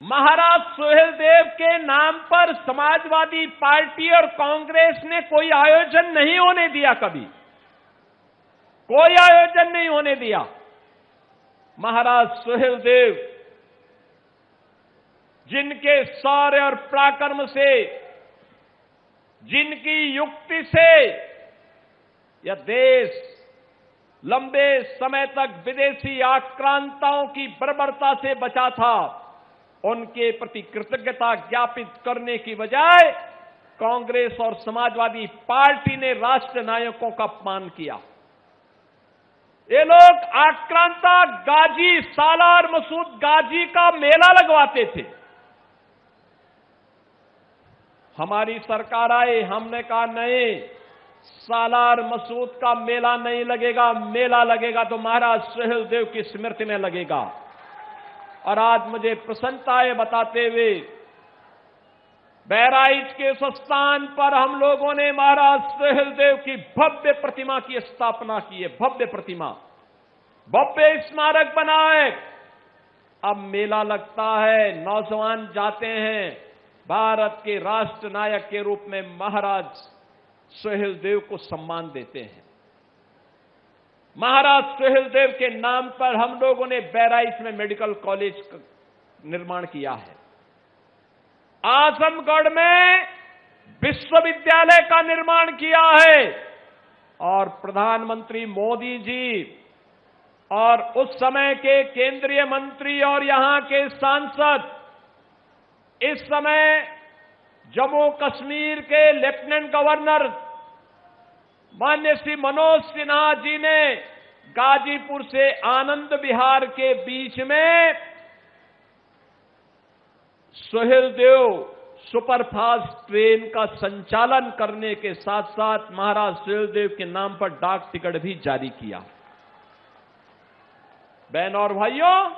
महाराज सुहेलदेव के नाम पर समाजवादी पार्टी और कांग्रेस ने कोई आयोजन नहीं होने दिया, कभी कोई आयोजन नहीं होने दिया। महाराज सुहेलदेव जिनके शौर्य और पराक्रम से, जिनकी युक्ति से यह देश लंबे समय तक विदेशी आक्रांताओं की बर्बरता से बचा था, उनके प्रति कृतज्ञता ज्ञापित करने की बजाय कांग्रेस और समाजवादी पार्टी ने राष्ट्र नायकों का अपमान किया। ये लोग आक्रांता गाजी, सालार मसूद गाजी का मेला लगवाते थे। हमारी सरकार आई, हमने कहा नहीं, सालार मसूद का मेला नहीं लगेगा, मेला लगेगा तो महाराज सुहेलदेव की स्मृति में लगेगा। और आज मुझे प्रसन्नता है बताते हुए, बहराइच के उस स्थान पर हम लोगों ने महाराज सुहेलदेव की भव्य प्रतिमा की स्थापना की है। भव्य प्रतिमा, भव्य स्मारक बना है। अब मेला लगता है, नौजवान जाते हैं, भारत के राष्ट्र नायक के रूप में महाराज सुहेलदेव को सम्मान देते हैं। महाराज सुहेलदेव के नाम पर हम लोगों ने बहराइच में मेडिकल कॉलेज का निर्माण किया है। आजमगढ़ में विश्वविद्यालय का निर्माण किया है। और प्रधानमंत्री मोदी जी और उस समय के केंद्रीय मंत्री और यहां के सांसद, इस समय जम्मू कश्मीर के लेफ्टिनेंट गवर्नर माननीय श्री मनोज सिन्हा जी ने गाजीपुर से आनंद विहार के बीच में सुहेलदेव सुपरफास्ट ट्रेन का संचालन करने के साथ साथ महाराज सुहेलदेव के नाम पर डाक टिकट भी जारी किया। बहनों और भाइयों,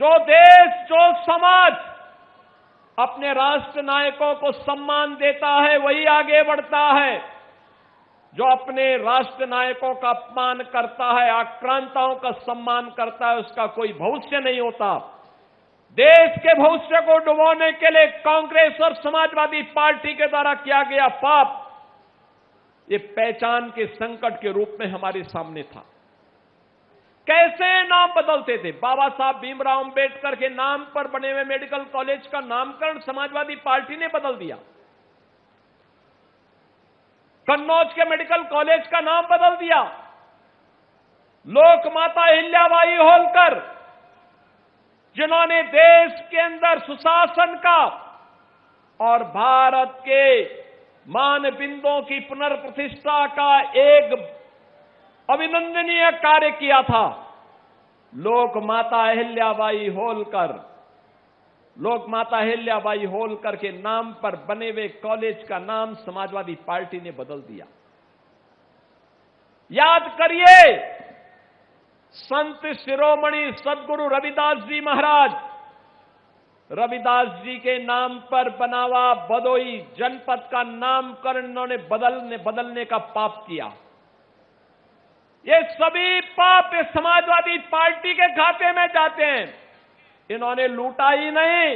जो देश, जो समाज अपने राष्ट्र नायकों को सम्मान देता है वही आगे बढ़ता है। जो अपने राष्ट्र नायकों का अपमान करता है, आक्रांताओं का सम्मान करता है, उसका कोई भविष्य नहीं होता। देश के भविष्य को डुबोने के लिए कांग्रेस और समाजवादी पार्टी के द्वारा किया गया पाप, ये पहचान के संकट के रूप में हमारे सामने था। कैसे नाम बदलते थे? बाबा साहब भीमराव अंबेडकर के नाम पर बने हुए मेडिकल कॉलेज का नामकरण समाजवादी पार्टी ने बदल दिया। कन्नौज के मेडिकल कॉलेज का नाम बदल दिया। लोकमाता अहिल्याबाई होलकर, जिन्होंने देश के अंदर सुशासन का और भारत के मानबिंदों की पुनर्प्रतिष्ठा का एक अभिनंदनीय कार्य किया था। लोकमाता अहिल्याबाई होलकर, लोकमाता अहिल्याबाई होलकर के नाम पर बने हुए कॉलेज का नाम समाजवादी पार्टी ने बदल दिया। याद करिए, संत शिरोमणि सदगुरु रविदास जी महाराज, रविदास जी के नाम पर बना हुआ भदोई जनपद का नामकरण इन्होंने बदलने का पाप किया। ये सभी पाप इस समाजवादी पार्टी के खाते में जाते हैं। इन्होंने लूटा ही नहीं,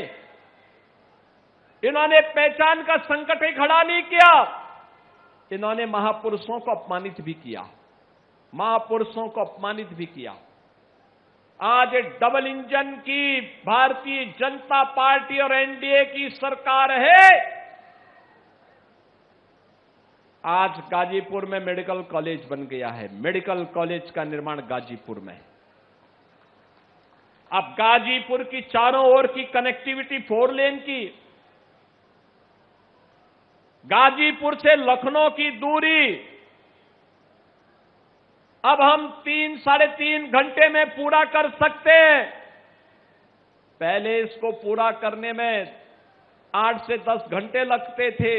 इन्होंने पहचान का संकट ही खड़ा नहीं किया, इन्होंने महापुरुषों को अपमानित भी किया, महापुरुषों को अपमानित भी किया। आज डबल इंजन की भारतीय जनता पार्टी और एनडीए की सरकार है। आज गाजीपुर में मेडिकल कॉलेज बन गया है। मेडिकल कॉलेज का निर्माण गाजीपुर में। अब गाजीपुर की चारों ओर की कनेक्टिविटी 4 लेन की, गाजीपुर से लखनऊ की दूरी अब हम 3-3.5 घंटे में पूरा कर सकते हैं। पहले इसको पूरा करने में 8 से 10 घंटे लगते थे।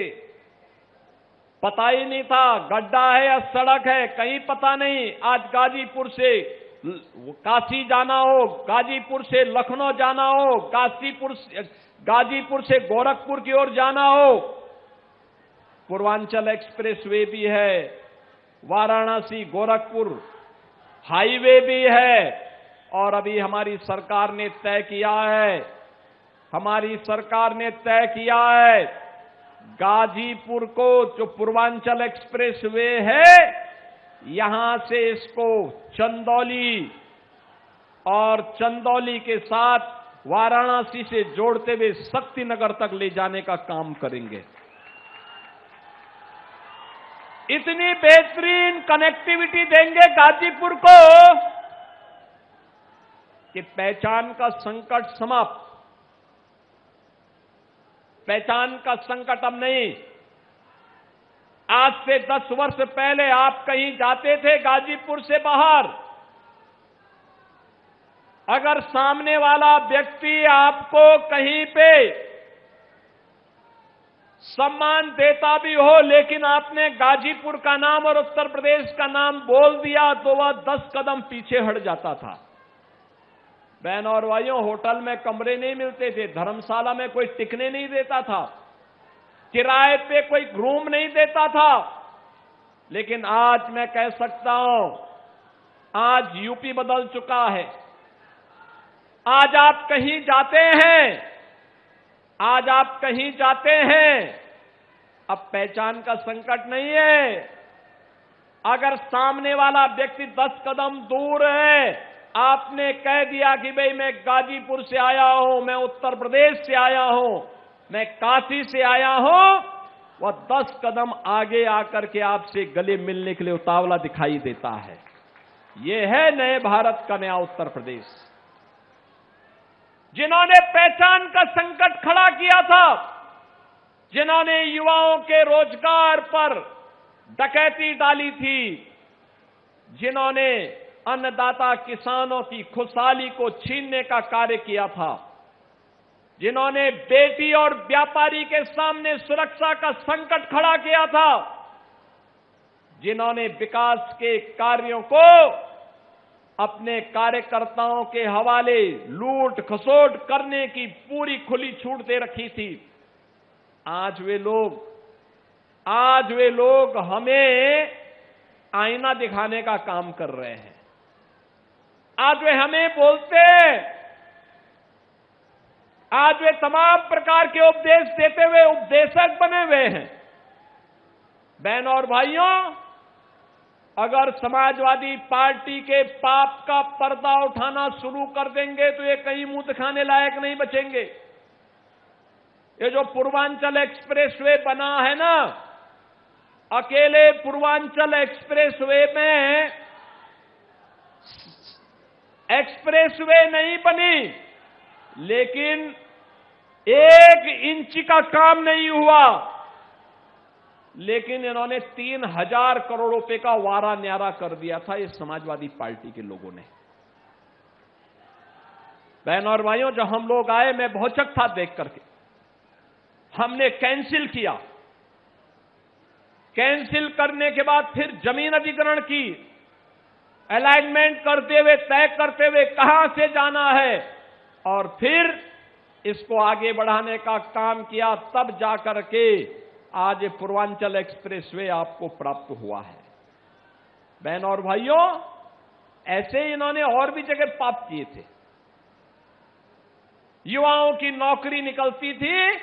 पता ही नहीं था गड्ढा है या सड़क है, कहीं पता नहीं। आज गाजीपुर से काशी जाना हो, गाजीपुर से लखनऊ जाना हो, गाजीपुर से गोरखपुर की ओर जाना हो, पूर्वांचल एक्सप्रेस वे भी है, वाराणसी गोरखपुर हाईवे भी है। और अभी हमारी सरकार ने तय किया है हमारी सरकार ने तय किया है गाजीपुर को जो पूर्वांचल एक्सप्रेस वे है, यहां से इसको चंदौली और चंदौली के साथ वाराणसी से जोड़ते हुए शक्तिनगर तक ले जाने का काम करेंगे। इतनी बेहतरीन कनेक्टिविटी देंगे गाजीपुर को कि पहचान का संकट समाप्त। पहचान का संकट अब नहीं। आज से 10 वर्ष पहले आप कहीं जाते थे गाजीपुर से बाहर, अगर सामने वाला व्यक्ति आपको कहीं पे सम्मान देता भी हो, लेकिन आपने गाजीपुर का नाम और उत्तर प्रदेश का नाम बोल दिया तो वह 10 कदम पीछे हट जाता था। बहन और भाइयों, होटल में कमरे नहीं मिलते थे, धर्मशाला में कोई टिकने नहीं देता था, किराए पे कोई रूम नहीं देता था। लेकिन आज मैं कह सकता हूं, आज यूपी बदल चुका है। आज आप कहीं जाते हैं, आज आप कहीं जाते हैं, अब पहचान का संकट नहीं है। अगर सामने वाला व्यक्ति 10 कदम दूर है, आपने कह दिया कि भाई मैं गाजीपुर से आया हूं, मैं उत्तर प्रदेश से आया हूं, मैं काशी से आया हूं, वह 10 कदम आगे आकर के आपसे गले मिलने के लिए उतावला दिखाई देता है। यह है नए भारत का नया उत्तर प्रदेश। जिन्होंने पहचान का संकट खड़ा किया था, जिन्होंने युवाओं के रोजगार पर डकैती डाली थी, जिन्होंने अन्नदाता किसानों की खुशहाली को छीनने का कार्य किया था, जिन्होंने बेटी और व्यापारी के सामने सुरक्षा का संकट खड़ा किया था, जिन्होंने विकास के कार्यों को अपने कार्यकर्ताओं के हवाले लूट खसोट करने की पूरी खुली छूट दे रखी थी, आज वे लोग हमें आईना दिखाने का काम कर रहे हैं। आज वे हमें बोलते हैं, आज वे तमाम प्रकार के उपदेश देते हुए उपदेशक बने हुए हैं। बहन और भाइयों, अगर समाजवादी पार्टी के पाप का पर्दा उठाना शुरू कर देंगे तो ये कहीं मुंह दिखाने लायक नहीं बचेंगे। ये जो पूर्वांचल एक्सप्रेसवे बना है ना, अकेले पूर्वांचल एक्सप्रेसवे में एक्सप्रेसवे नहीं बनी, लेकिन 1 इंच का काम नहीं हुआ, लेकिन इन्होंने 3000 करोड़ रुपए का वारा न्यारा कर दिया था इस समाजवादी पार्टी के लोगों ने। बहन और भाइयों, जब हम लोग आए, मैं भौचक था देख करके। हमने कैंसिल किया, कैंसिल करने के बाद फिर जमीन अधिग्रहण की, अलाइनमेंट करते हुए, तय करते हुए कहां से जाना है, और फिर इसको आगे बढ़ाने का काम किया। तब जाकर के आज ये पूर्वांचल एक्सप्रेसवे आपको प्राप्त हुआ है। बहन और भाइयों, ऐसे ही इन्होंने और भी जगह पाप किए थे। युवाओं की नौकरी निकलती थी,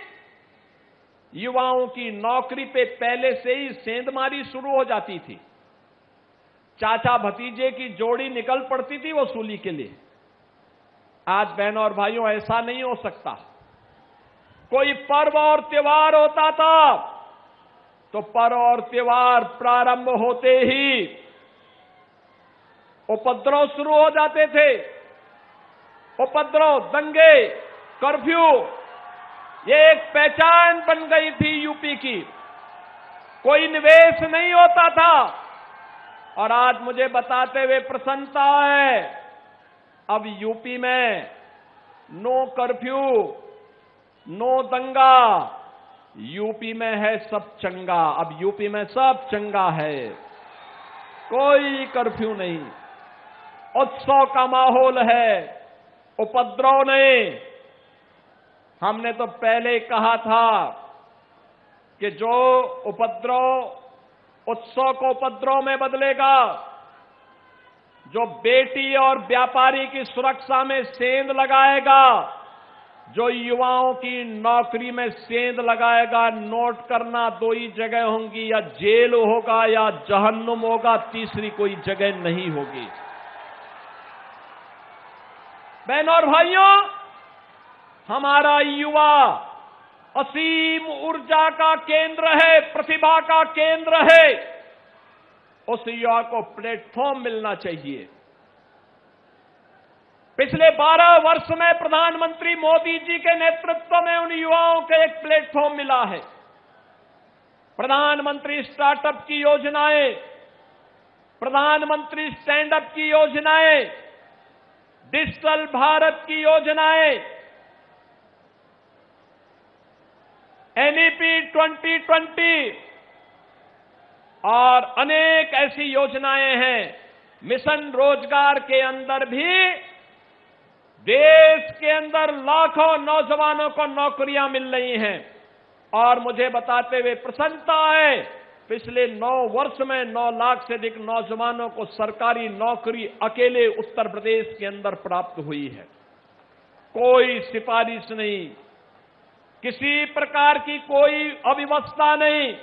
युवाओं की नौकरी पे पहले से ही सेंधमारी शुरू हो जाती थी। चाचा भतीजे की जोड़ी निकल पड़ती थी वसूली के लिए। आज बहनों और भाइयों, ऐसा नहीं हो सकता। कोई पर्व और त्योहार होता था तो पर्व और त्योहार प्रारंभ होते ही उपद्रव शुरू हो जाते थे। उपद्रव, दंगे, कर्फ्यू, ये एक पहचान बन गई थी यूपी की। कोई निवेश नहीं होता था। और आज मुझे बताते हुए प्रसन्नता है, अब यूपी में नो कर्फ्यू, नो दंगा, यूपी में है सब चंगा। अब यूपी में सब चंगा है, कोई कर्फ्यू नहीं, उत्सव का माहौल है, उपद्रव नहीं। हमने तो पहले कहा था कि जो उपद्रव उत्सव को उपद्रव में बदलेगा, जो बेटी और व्यापारी की सुरक्षा में सेंध लगाएगा, जो युवाओं की नौकरी में सेंध लगाएगा, नोट करना 2 ही जगह होंगी, या जेल होगा या जहन्नुम होगा, तीसरी कोई जगह नहीं होगी। बहनों और भाइयों, हमारा युवा असीम ऊर्जा का केंद्र है, प्रतिभा का केंद्र है। उस युवा को प्लेटफॉर्म मिलना चाहिए। पिछले 12 वर्ष में प्रधानमंत्री मोदी जी के नेतृत्व में उन युवाओं को एक प्लेटफॉर्म मिला है। प्रधानमंत्री स्टार्टअप की योजनाएं, प्रधानमंत्री स्टैंड अप की योजनाएं, डिजिटल भारत की योजनाएं, एनईपी 2020 और अनेक ऐसी योजनाएं हैं। मिशन रोजगार के अंदर भी देश के अंदर लाखों नौजवानों को नौकरियां मिल रही हैं। और मुझे बताते हुए प्रसन्नता है, पिछले 9 वर्ष में 9 लाख से अधिक नौजवानों को सरकारी नौकरी अकेले उत्तर प्रदेश के अंदर प्राप्त हुई है। कोई सिफारिश नहीं, किसी प्रकार की कोई अव्यवस्था नहीं।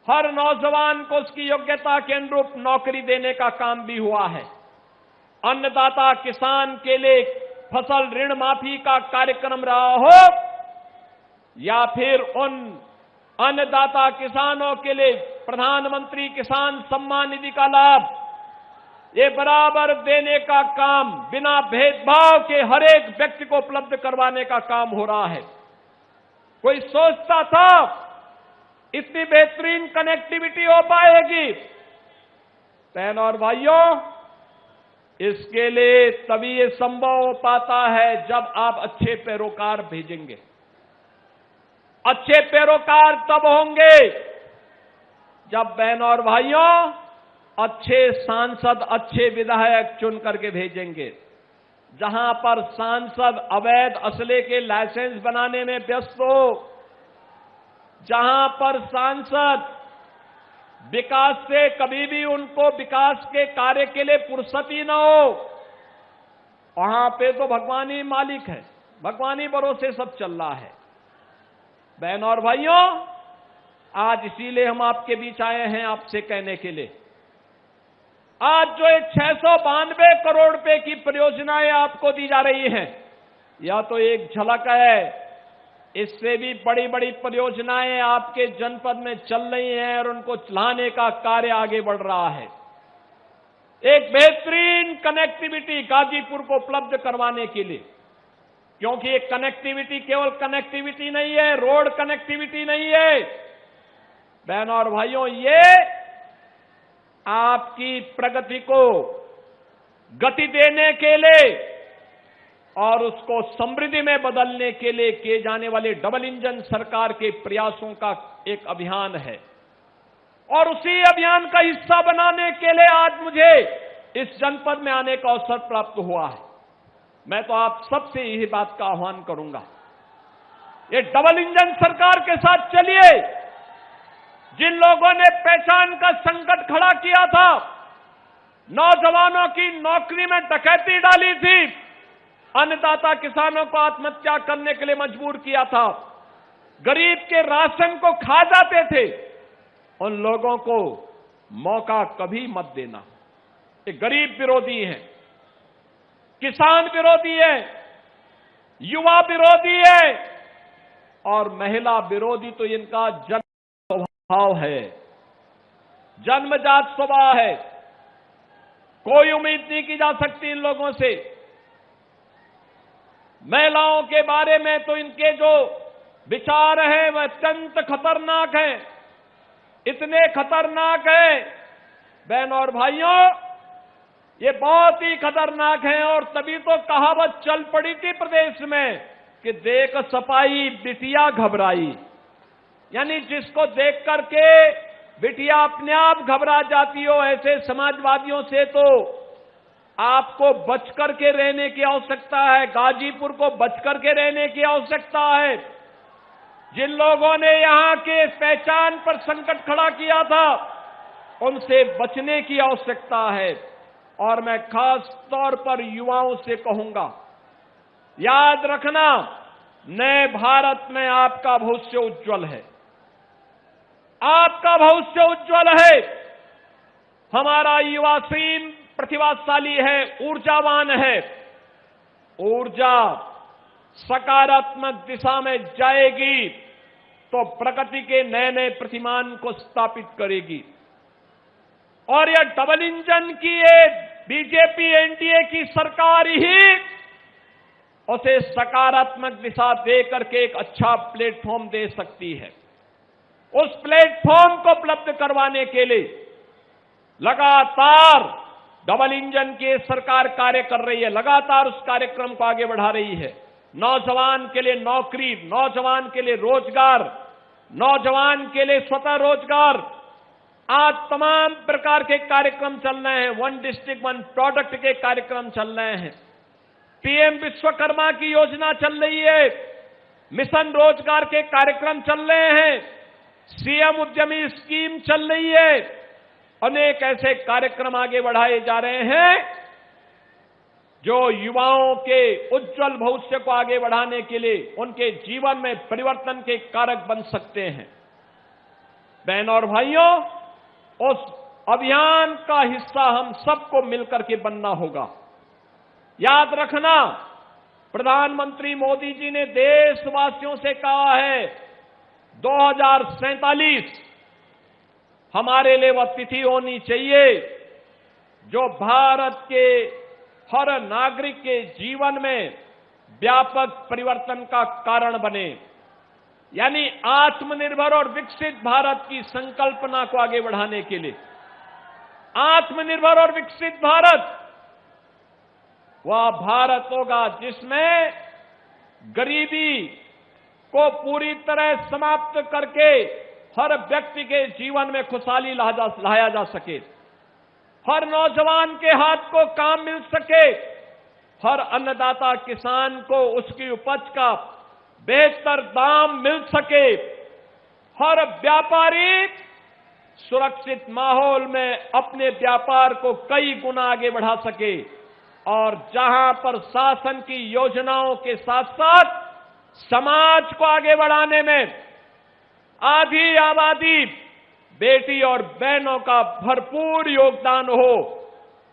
हर नौजवान को उसकी योग्यता के अनुरूप नौकरी देने का काम भी हुआ है। अन्नदाता किसान के लिए फसल ऋण माफी का कार्यक्रम रहा हो, या फिर उन अन्नदाता किसानों के लिए प्रधानमंत्री किसान सम्मान निधि का लाभ, ये बराबर देने का काम बिना भेदभाव के हर एक व्यक्ति को उपलब्ध करवाने का काम हो रहा है। कोई सोचता था इतनी बेहतरीन कनेक्टिविटी हो पाएगी? बहनों और भाइयों, इसके लिए तभी ये संभव हो पाता है जब आप अच्छे पैरोकार भेजेंगे। अच्छे पैरोकार तब होंगे जब बहनों और भाइयों अच्छे सांसद, अच्छे विधायक चुन करके भेजेंगे। जहां पर सांसद अवैध असले के लाइसेंस बनाने में व्यस्त हो, जहां पर सांसद विकास से कभी भी उनको विकास के कार्य के लिए फुर्सत ही न हो, वहां पे तो भगवान ही मालिक है, भगवान ही भरोसे सब चल रहा है। बहनों और भाइयों, आज इसीलिए हम आपके बीच आए हैं आपसे कहने के लिए, आज जो 692 करोड़ रुपए की परियोजनाएं आपको दी जा रही हैं, यह तो एक झलक है। इससे भी बड़ी बड़ी परियोजनाएं आपके जनपद में चल रही हैं और उनको चलाने का कार्य आगे बढ़ रहा है। एक बेहतरीन कनेक्टिविटी गाजीपुर को उपलब्ध करवाने के लिए, क्योंकि ये कनेक्टिविटी केवल कनेक्टिविटी नहीं है, रोड कनेक्टिविटी नहीं है। बहनों और भाइयों, ये आपकी प्रगति को गति देने के लिए और उसको समृद्धि में बदलने के लिए किए जाने वाले डबल इंजन सरकार के प्रयासों का एक अभियान है। और उसी अभियान का हिस्सा बनाने के लिए आज मुझे इस जनपद में आने का अवसर प्राप्त हुआ है। मैं तो आप सबसे यही बात का आह्वान करूंगा, ये डबल इंजन सरकार के साथ चलिए। जिन लोगों ने पहचान का संकट खड़ा किया था, नौजवानों की नौकरी में डकैती डाली थी, अन्नदाता किसानों को आत्महत्या करने के लिए मजबूर किया था, गरीब के राशन को खा जाते थे, उन लोगों को मौका कभी मत देना। ये गरीब विरोधी है, किसान विरोधी है, युवा विरोधी है और महिला विरोधी तो इनका जन्म स्वभाव है, जन्मजात स्वभाव है। कोई उम्मीद नहीं की जा सकती इन लोगों से। महिलाओं के बारे में तो इनके जो विचार हैं वह अत्यंत खतरनाक हैं, इतने खतरनाक हैं बहनों और भाइयों, ये बहुत ही खतरनाक हैं। और तभी तो कहावत चल पड़ी थी प्रदेश में कि देख सपाई बिटिया घबराई, यानी जिसको देख करके बिटिया अपने आप घबरा जाती हो, ऐसे समाजवादियों से तो आपको बचकर के रहने की आवश्यकता है। गाजीपुर को बचकर के रहने की आवश्यकता है। जिन लोगों ने यहां के पहचान पर संकट खड़ा किया था, उनसे बचने की आवश्यकता है। और मैं खास तौर पर युवाओं से कहूंगा, याद रखना, नए भारत में आपका भविष्य उज्जवल है। आपका भविष्य उज्जवल है। हमारा युवा सीन प्रतिभाशाली है, ऊर्जावान है। ऊर्जा सकारात्मक दिशा में जाएगी तो प्रगति के नए नए प्रतिमान को स्थापित करेगी। और यह डबल इंजन की ये बीजेपी एनडीए की सरकार ही उसे सकारात्मक दिशा देकर के एक अच्छा प्लेटफॉर्म दे सकती है। उस प्लेटफॉर्म को उपलब्ध करवाने के लिए लगातार डबल इंजन की सरकार कार्य कर रही है, लगातार उस कार्यक्रम को आगे बढ़ा रही है। नौजवान के लिए नौकरी, नौजवान के लिए रोजगार, नौजवान के लिए स्वतः रोजगार, आज तमाम प्रकार के कार्यक्रम चल रहे हैं। वन डिस्ट्रिक्ट वन प्रोडक्ट के कार्यक्रम चल रहे हैं। पीएम विश्वकर्मा की योजना चल रही है। मिशन रोजगार के कार्यक्रम चल रहे हैं। सीएम उद्यमी स्कीम चल रही है। अनेक ऐसे कार्यक्रम आगे बढ़ाए जा रहे हैं जो युवाओं के उज्जवल भविष्य को आगे बढ़ाने के लिए उनके जीवन में परिवर्तन के कारक बन सकते हैं। बहनों और भाइयों, उस अभियान का हिस्सा हम सबको मिलकर के बनना होगा। याद रखना, प्रधानमंत्री मोदी जी ने देशवासियों से कहा है 2047 हमारे लिए वह तिथि होनी चाहिए जो भारत के हर नागरिक के जीवन में व्यापक परिवर्तन का कारण बने। यानी आत्मनिर्भर और विकसित भारत की संकल्पना को आगे बढ़ाने के लिए आत्मनिर्भर और विकसित भारत वह भारत होगा जिसमें गरीबी को पूरी तरह समाप्त करके हर व्यक्ति के जीवन में खुशहाली लाया जा सके, हर नौजवान के हाथ को काम मिल सके, हर अन्नदाता किसान को उसकी उपज का बेहतर दाम मिल सके, हर व्यापारी सुरक्षित माहौल में अपने व्यापार को कई गुना आगे बढ़ा सके, और जहां पर शासन की योजनाओं के साथ साथ समाज को आगे बढ़ाने में आधी आबादी बेटी और बहनों का भरपूर योगदान हो।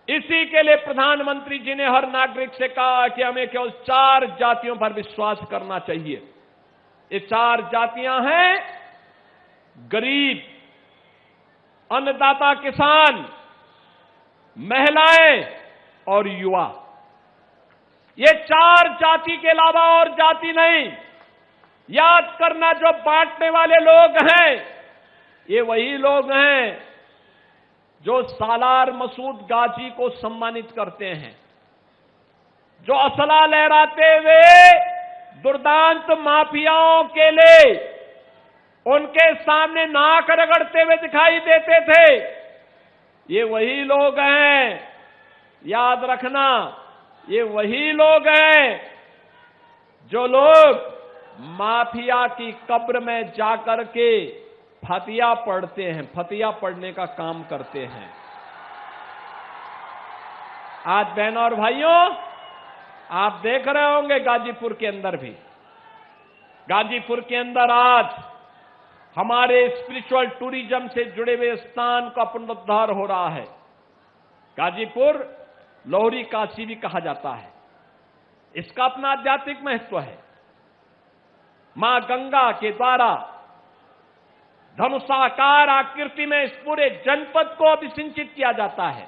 इसी के लिए प्रधानमंत्री जी ने हर नागरिक से कहा कि हमें केवल 4 जातियों पर विश्वास करना चाहिए। ये 4 जातियां हैं गरीब, अन्नदाता किसान, महिलाएं और युवा। ये 4 जाति के अलावा और जाति नहीं। याद करना, जो बांटने वाले लोग हैं ये वही लोग हैं जो सालार मसूद गाजी को सम्मानित करते हैं, जो असला लहराते हुए दुर्दांत माफियाओं के लिए उनके सामने नाक रगड़ते हुए दिखाई देते थे। ये वही लोग हैं, याद रखना, ये वही लोग हैं जो लोग माफिया की कब्र में जाकर के फतिया पढ़ते हैं, फतिया पढ़ने का काम करते हैं। आज बहनों और भाइयों, आप देख रहे होंगे गाजीपुर के अंदर भी, गाजीपुर के अंदर आज हमारे स्पिरिचुअल टूरिज्म से जुड़े हुए स्थान का पुनरुद्धार हो रहा है। गाजीपुर लोहरी काशी भी कहा जाता है। इसका अपना आध्यात्मिक महत्व है। मां गंगा के द्वारा धनुषाकार आकृति में इस पूरे जनपद को अभिसिंचित किया जाता है।